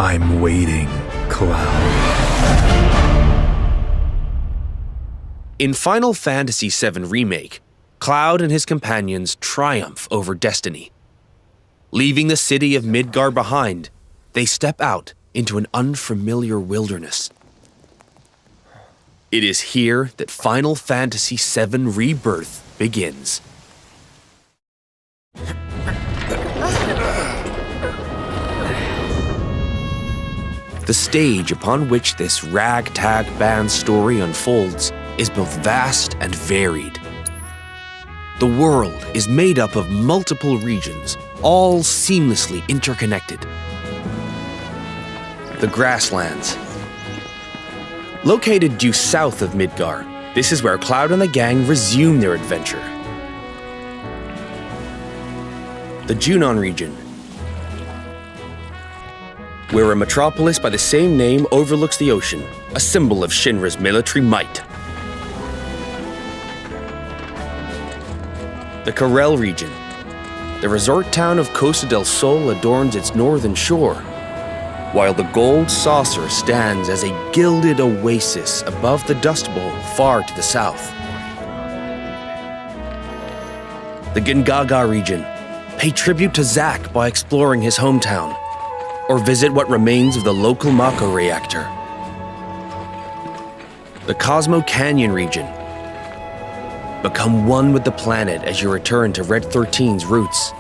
I'm waiting, Cloud. In Final Fantasy VII Remake, Cloud and his companions triumph over destiny. Leaving the city of Midgar behind, they step out into an unfamiliar wilderness. It is here that Final Fantasy VII Rebirth begins. The stage upon which this ragtag band story unfolds is both vast and varied. The world is made up of multiple regions, all seamlessly interconnected. The grasslands. Located due south of Midgar, this is where Cloud and the gang resume their adventure. The Junon region, where a metropolis by the same name overlooks the ocean, a symbol of Shinra's military might. The Corel region. The resort town of Costa del Sol adorns its northern shore, while the Gold Saucer stands as a gilded oasis above the Dust Bowl far to the south. The Gingaga region. Pay tribute to Zack by exploring his hometown, or visit what remains of the local Mako reactor. The Cosmo Canyon region. Become one with the planet as you return to Red 13's roots.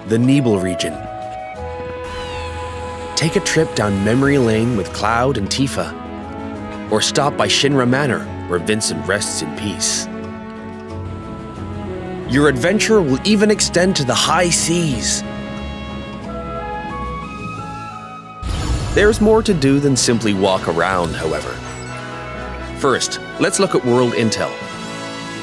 The Nebel region. Take a trip down memory lane with Cloud and Tifa, or stop by Shinra Manor, where Vincent rests in peace. Your adventure will even extend to the high seas. There's more to do than simply walk around, however. First, let's look at world intel.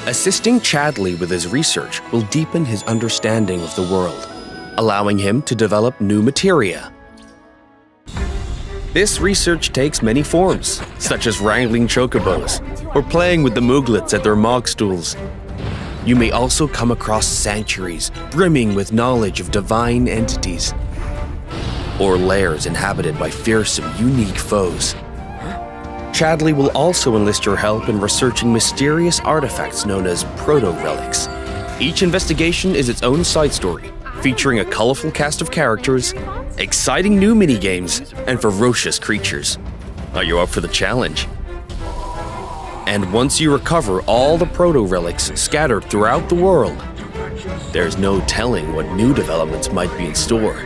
Assisting Chadley with his research will deepen his understanding of the world, allowing him to develop new materia. This research takes many forms, such as wrangling chocobos or playing with the mooglets at their mog stools. You may also come across sanctuaries brimming with knowledge of divine entities, or lairs inhabited by fearsome, unique foes. Chadley will also enlist your help in researching mysterious artifacts known as proto-relics. Each investigation is its own side story, featuring a colorful cast of characters, exciting new minigames, and ferocious creatures. Are you up for the challenge? And once you recover all the proto-relics scattered throughout the world, there's no telling what new developments might be in store.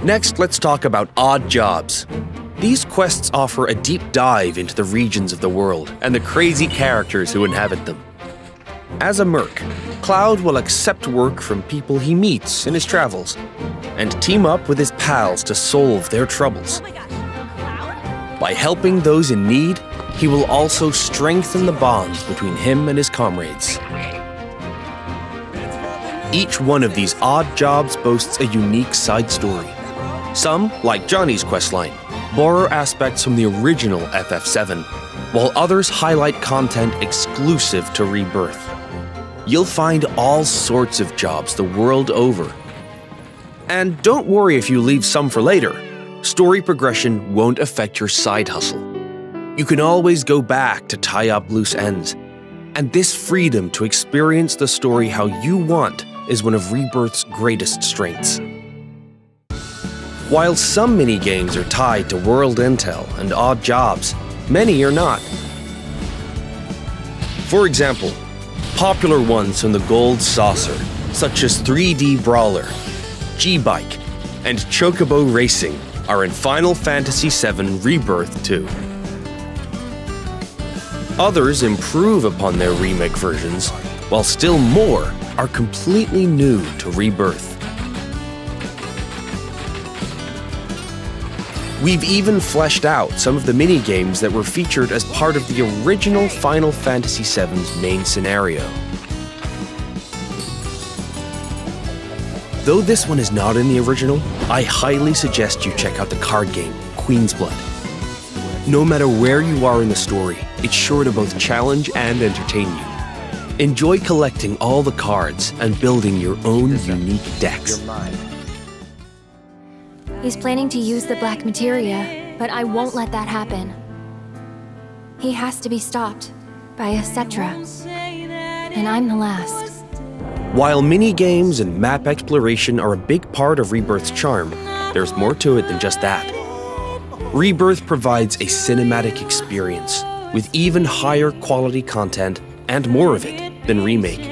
Next, let's talk about odd jobs. These quests offer a deep dive into the regions of the world and the crazy characters who inhabit them. As a merc, Cloud will accept work from people he meets in his travels and team up with his pals to solve their troubles. By helping those in need, he will also strengthen the bonds between him and his comrades. Each one of these odd jobs boasts a unique side story. Some, like Johnny's questline, borrow aspects from the original FF7, while others highlight content exclusive to Rebirth. You'll find all sorts of jobs the world over. And don't worry if you leave some for later. Story progression won't affect your side hustle. You can always go back to tie up loose ends. And this freedom to experience the story how you want is one of Rebirth's greatest strengths. While some minigames are tied to world intel and odd jobs, many are not. For example, popular ones from the Gold Saucer, such as 3D Brawler, G-Bike, and Chocobo Racing, are in Final Fantasy VII Rebirth 2. Others improve upon their remake versions, while still more are completely new to Rebirth. We've even fleshed out some of the mini-games that were featured as part of the original Final Fantasy VII's main scenario. Though this one is not in the original, I highly suggest you check out the card game, Queen's Blood. No matter where you are in the story, it's sure to both challenge and entertain you. Enjoy collecting all the cards and building your own unique decks. He's planning to use the black materia, but I won't let that happen. He has to be stopped by Cetra, and I'm the last. While mini-games and map exploration are a big part of Rebirth's charm, there's more to it than just that. Rebirth provides a cinematic experience with even higher quality content and more of it than Remake.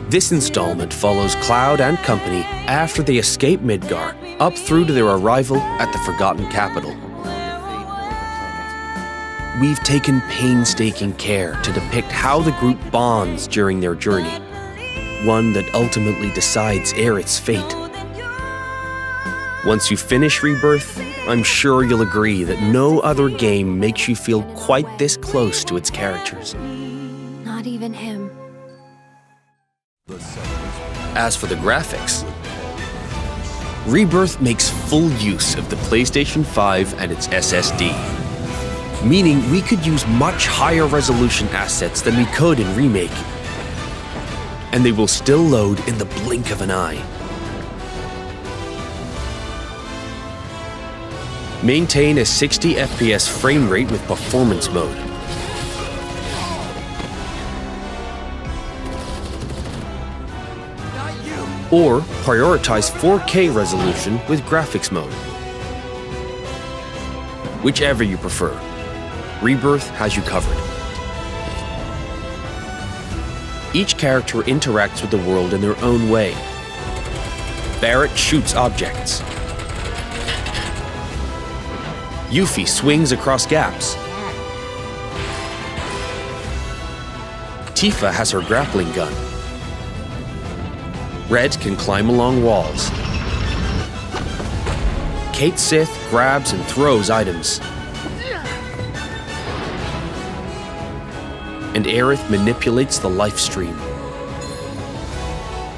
This installment follows Cloud and company after they escape Midgar, up through to their arrival at the Forgotten Capital. We've taken painstaking care to depict how the group bonds during their journey, one that ultimately decides Aerith's fate. Once you finish Rebirth, I'm sure you'll agree that no other game makes you feel quite this close to its characters. Not even him. As for the graphics, Rebirth makes full use of the PlayStation 5 and its SSD, meaning we could use much higher resolution assets than we could in Remake, and they will still load in the blink of an eye. Maintain a 60 FPS frame rate with performance mode. Or prioritize 4K resolution with graphics mode. Whichever you prefer, Rebirth has you covered. Each character interacts with the world in their own way. Barrett shoots objects. Yuffie swings across gaps. Tifa has her grappling gun. Red can climb along walls. Kate Sith grabs and throws items. And Aerith manipulates the life stream.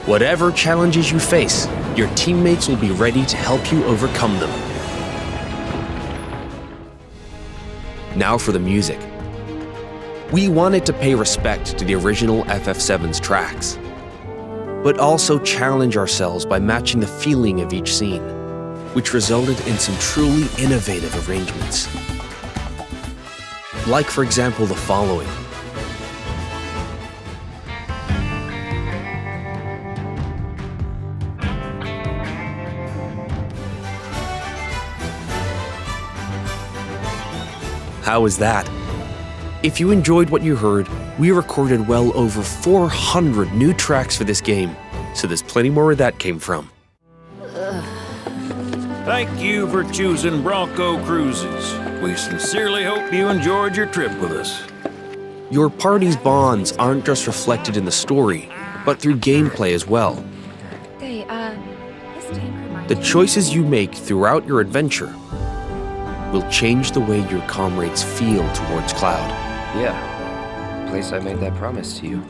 Whatever challenges you face, your teammates will be ready to help you overcome them. Now for the music. We wanted to pay respect to the original FF7's tracks, but also challenge ourselves by matching the feeling of each scene, which resulted in some truly innovative arrangements. Like, for example, the following. How was that? If you enjoyed what you heard, we recorded well over 400 new tracks for this game, so there's plenty more where that came from. Thank you for choosing Bronco Cruises. We sincerely hope you enjoyed your trip with us. Your party's bonds aren't just reflected in the story, but through gameplay as well. Hey, this tank reminds The choices you make throughout your adventure will change the way your comrades feel towards Cloud. Yeah, the place I made that promise to you.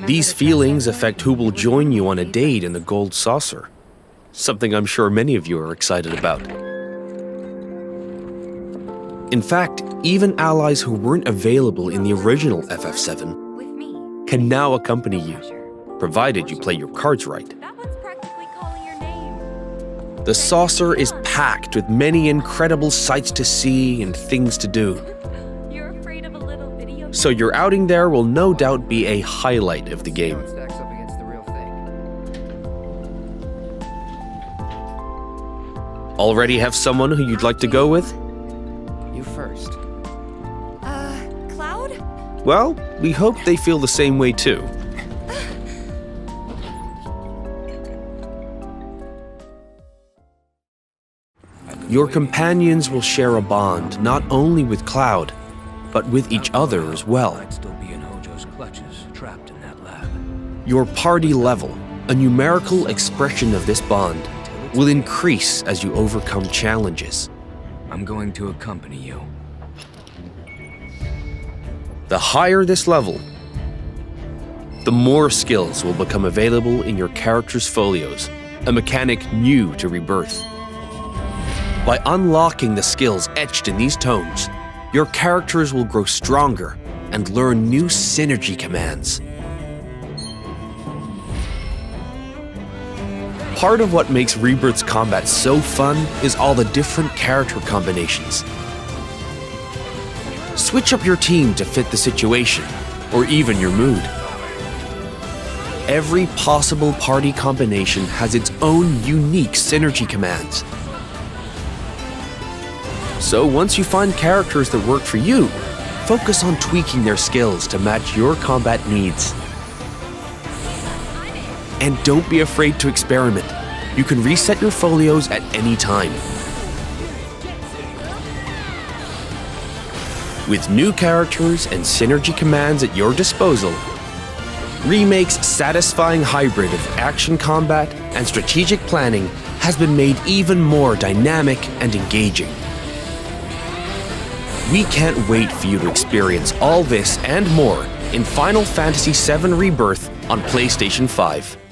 These feelings affect who will join you on a date in the Gold Saucer, something I'm sure many of you are excited about. In fact, even allies who weren't available in the original FF7 can now accompany you, provided you play your cards right. The saucer is packed with many incredible sights to see and things to do. So your outing there will no doubt be a highlight of the game. Stacks up against the real thing. Already have someone who you'd like to go with? You first. Cloud? Well, we hope they feel the same way too. Your companions will share a bond not only with Cloud, but with each other as well. I'd still be in Hojo's clutches, trapped in that lab. Your party level, a numerical expression of this bond, will increase as you overcome challenges. I'm going to accompany you. The higher this level, the more skills will become available in your character's folios, a mechanic new to Rebirth. By unlocking the skills etched in these tomes, your characters will grow stronger and learn new synergy commands. Part of what makes Rebirth's combat so fun is all the different character combinations. Switch up your team to fit the situation, or even your mood. Every possible party combination has its own unique synergy commands. So once you find characters that work for you, focus on tweaking their skills to match your combat needs. And don't be afraid to experiment. You can reset your folios at any time. With new characters and synergy commands at your disposal, Remake's satisfying hybrid of action combat and strategic planning has been made even more dynamic and engaging. We can't wait for you to experience all this and more in Final Fantasy VII Rebirth on PlayStation 5.